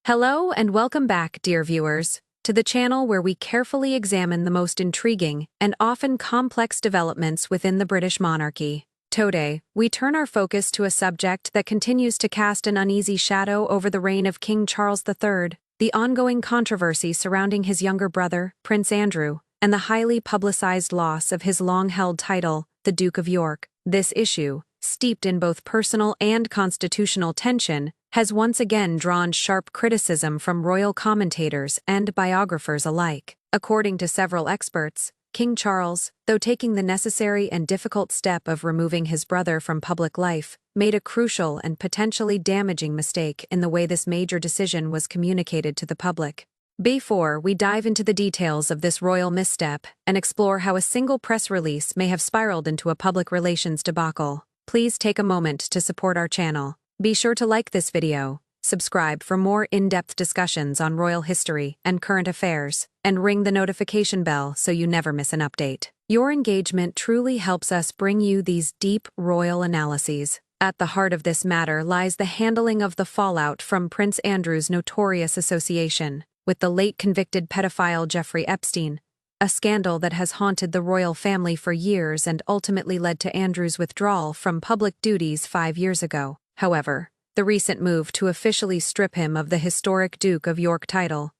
Hello and welcome back, dear viewers, to the channel where we carefully examine the most intriguing and often complex developments within the British monarchy. Today, we turn our focus to a subject that continues to cast an uneasy shadow over the reign of King Charles III, the ongoing controversy surrounding his younger brother, Prince Andrew, and the highly publicized loss of his long-held title, the Duke of York. This issue, steeped in both personal and constitutional tension, has once again drawn sharp criticism from royal commentators and biographers alike. According to several experts, King Charles, though taking the necessary and difficult step of removing his brother from public life, made a crucial and potentially damaging mistake in the way this major decision was communicated to the public. Before we dive into the details of this royal misstep and explore how a single press release may have spiraled into a public relations debacle, please take a moment to support our channel. Be sure to like this video, subscribe for more in-depth discussions on royal history and current affairs, and ring the notification bell so you never miss an update. Your engagement truly helps us bring you these deep royal analyses. At the heart of this matter lies the handling of the fallout from Prince Andrew's notorious association with the late convicted pedophile Jeffrey Epstein, a scandal that has haunted the royal family for years and ultimately led to Andrew's withdrawal from public duties 5 years ago. However, the recent move to officially strip him of the historic Duke of York title,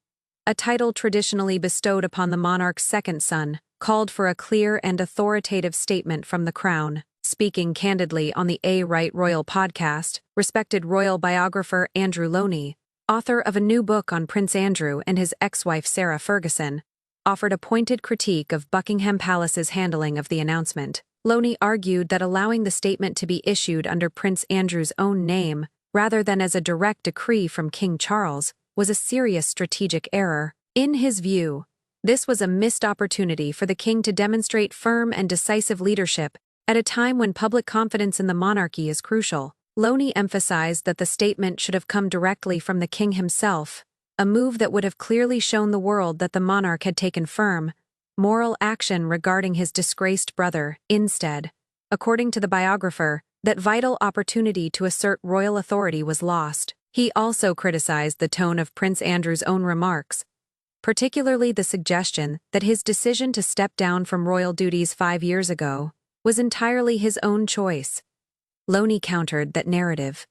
a title traditionally bestowed upon the monarch's second son, called for a clear and authoritative statement from the Crown. Speaking candidly on the A-Right Royal podcast, respected royal biographer Andrew Loney, author of a new book on Prince Andrew and his ex-wife Sarah Ferguson, offered a pointed critique of Buckingham Palace's handling of the announcement. Loney argued that allowing the statement to be issued under Prince Andrew's own name, rather than as a direct decree from King Charles, was a serious strategic error. In his view, this was a missed opportunity for the king to demonstrate firm and decisive leadership at a time when public confidence in the monarchy is crucial. Loney emphasized that the statement should have come directly from the king himself, a move that would have clearly shown the world that the monarch had taken firm, moral action regarding his disgraced brother. Instead, according to the biographer, that vital opportunity to assert royal authority was lost. He also criticized the tone of Prince Andrew's own remarks, particularly the suggestion that his decision to step down from royal duties 5 years ago was entirely his own choice. Loney countered that narrative,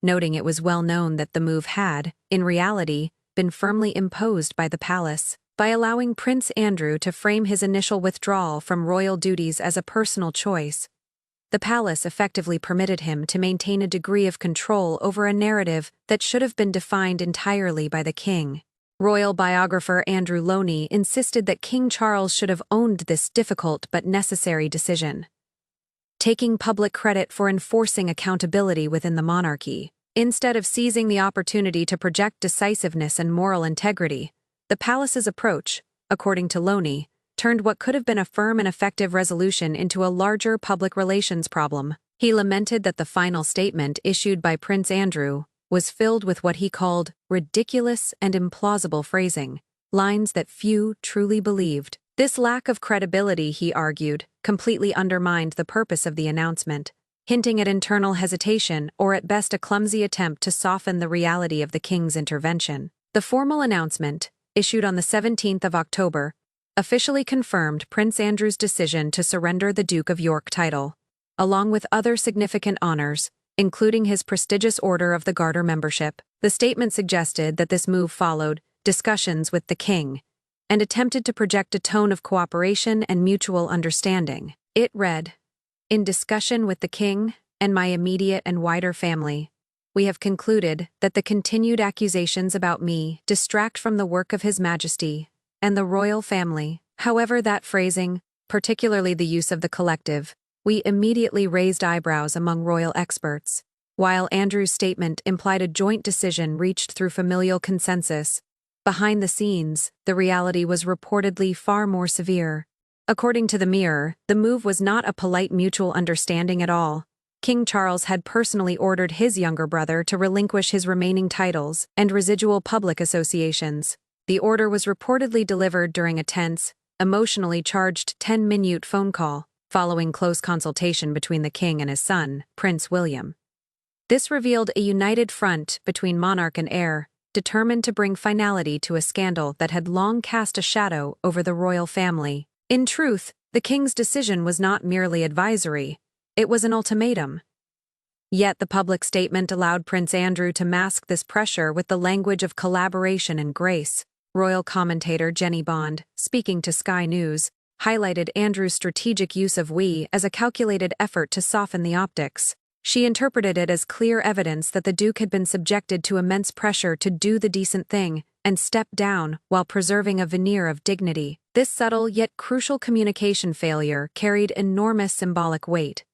noting it was well known that the move had, in reality, been firmly imposed by the palace. By allowing Prince Andrew to frame his initial withdrawal from royal duties as a personal choice, the palace effectively permitted him to maintain a degree of control over a narrative that should have been defined entirely by the king. Royal biographer Andrew Loney insisted that King Charles should have owned this difficult but necessary decision, taking public credit for enforcing accountability within the monarchy. Instead of seizing the opportunity to project decisiveness and moral integrity, the palace's approach, according to Loney, turned what could have been a firm and effective resolution into a larger public relations problem. He lamented that the final statement issued by Prince Andrew was filled with what he called ridiculous and implausible phrasing, lines that few truly believed. This lack of credibility, he argued, completely undermined the purpose of the announcement, hinting at internal hesitation or at best a clumsy attempt to soften the reality of the king's intervention. The formal announcement, issued on the 17th of October, officially confirmed Prince Andrew's decision to surrender the Duke of York title, along with other significant honors, including his prestigious Order of the Garter membership. The statement suggested that this move followed discussions with the king and attempted to project a tone of cooperation and mutual understanding. It read, "In discussion with the king and my immediate and wider family, we have concluded that the continued accusations about me distract from the work of His Majesty and the royal family." However, that phrasing, particularly the use of the collective, we immediately raised eyebrows among royal experts. While Andrew's statement implied a joint decision reached through familial consensus, behind the scenes, the reality was reportedly far more severe. According to the Mirror, the move was not a polite mutual understanding at all. King Charles had personally ordered his younger brother to relinquish his remaining titles and residual public associations. The order was reportedly delivered during a tense, emotionally charged 10-minute phone call, following close consultation between the king and his son, Prince William. This revealed a united front between monarch and heir, determined to bring finality to a scandal that had long cast a shadow over the royal family. In truth, the king's decision was not merely advisory, it was an ultimatum. Yet the public statement allowed Prince Andrew to mask this pressure with the language of collaboration and grace. Royal commentator Jenny Bond, speaking to Sky News, highlighted Andrew's strategic use of "we" as a calculated effort to soften the optics. She interpreted it as clear evidence that the Duke had been subjected to immense pressure to do the decent thing and step down while preserving a veneer of dignity. This subtle yet crucial communication failure carried enormous symbolic weight.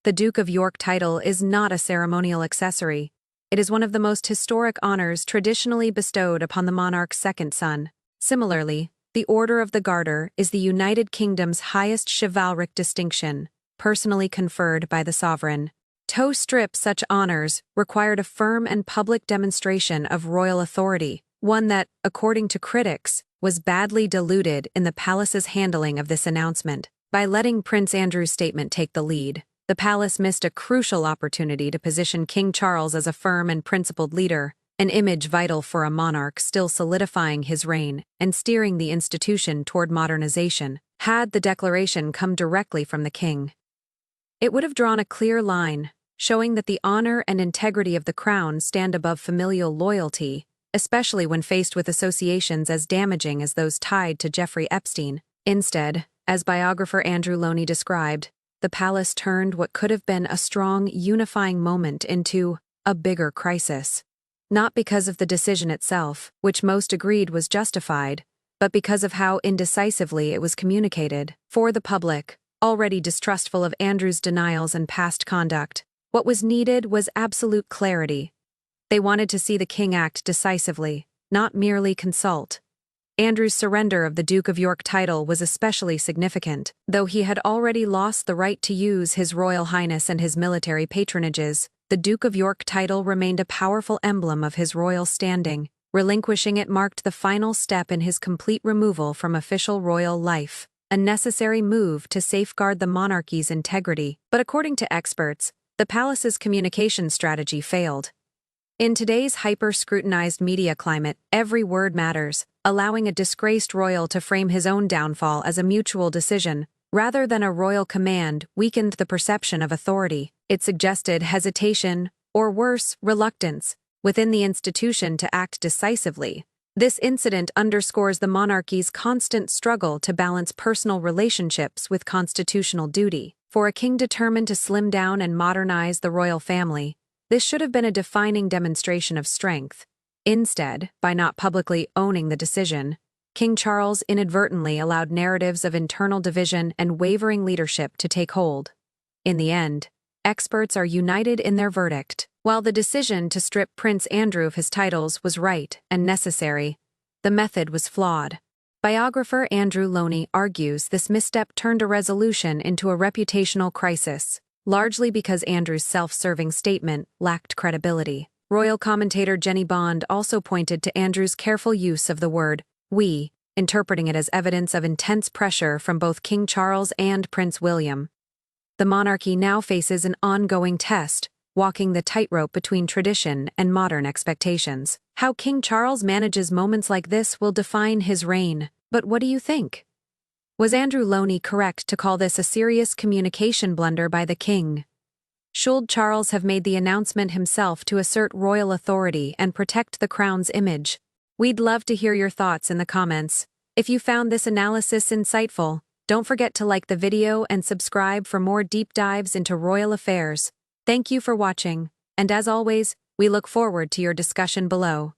The Duke of York title is not a ceremonial accessory. It is one of the most historic honors traditionally bestowed upon the monarch's second son. Similarly, the Order of the Garter is the United Kingdom's highest chivalric distinction, personally conferred by the sovereign. To strip such honors required a firm and public demonstration of royal authority, one that, according to critics, was badly diluted in the palace's handling of this announcement. By letting Prince Andrew's statement take the lead, the palace missed a crucial opportunity to position King Charles as a firm and principled leader, an image vital for a monarch still solidifying his reign and steering the institution toward modernization. Had the declaration come directly from the king, it would have drawn a clear line, showing that the honor and integrity of the crown stand above familial loyalty, especially when faced with associations as damaging as those tied to Jeffrey Epstein. Instead, as biographer Andrew Loney described, the palace turned what could have been a strong, unifying moment into a bigger crisis. Not because of the decision itself, which most agreed was justified, but because of how indecisively it was communicated. For the public, already distrustful of Andrew's denials and past conduct, what was needed was absolute clarity. They wanted to see the king act decisively, not merely consult. Andrew's surrender of the Duke of York title was especially significant. Though he had already lost the right to use His Royal Highness and his military patronages, the Duke of York title remained a powerful emblem of his royal standing. Relinquishing it marked the final step in his complete removal from official royal life, a necessary move to safeguard the monarchy's integrity. But according to experts, the palace's communication strategy failed. In today's hyper-scrutinized media climate, every word matters, allowing a disgraced royal to frame his own downfall as a mutual decision, rather than a royal command, weakened the perception of authority. It suggested hesitation, or worse, reluctance, within the institution to act decisively. This incident underscores the monarchy's constant struggle to balance personal relationships with constitutional duty. For a king determined to slim down and modernize the royal family, this should have been a defining demonstration of strength. Instead, by not publicly owning the decision, King Charles inadvertently allowed narratives of internal division and wavering leadership to take hold. In the end, experts are united in their verdict. While the decision to strip Prince Andrew of his titles was right and necessary, the method was flawed. Biographer Andrew Loney argues this misstep turned a resolution into a reputational crisis, largely because Andrew's self-serving statement lacked credibility. Royal commentator Jenny Bond also pointed to Andrew's careful use of the word "we," interpreting it as evidence of intense pressure from both King Charles and Prince William. The monarchy now faces an ongoing test, walking the tightrope between tradition and modern expectations. How King Charles manages moments like this will define his reign. But what do you think? Was Andrew Loney correct to call this a serious communication blunder by the king? Should Charles have made the announcement himself to assert royal authority and protect the crown's image? We'd love to hear your thoughts in the comments. If you found this analysis insightful, don't forget to like the video and subscribe for more deep dives into royal affairs. Thank you for watching, and as always, we look forward to your discussion below.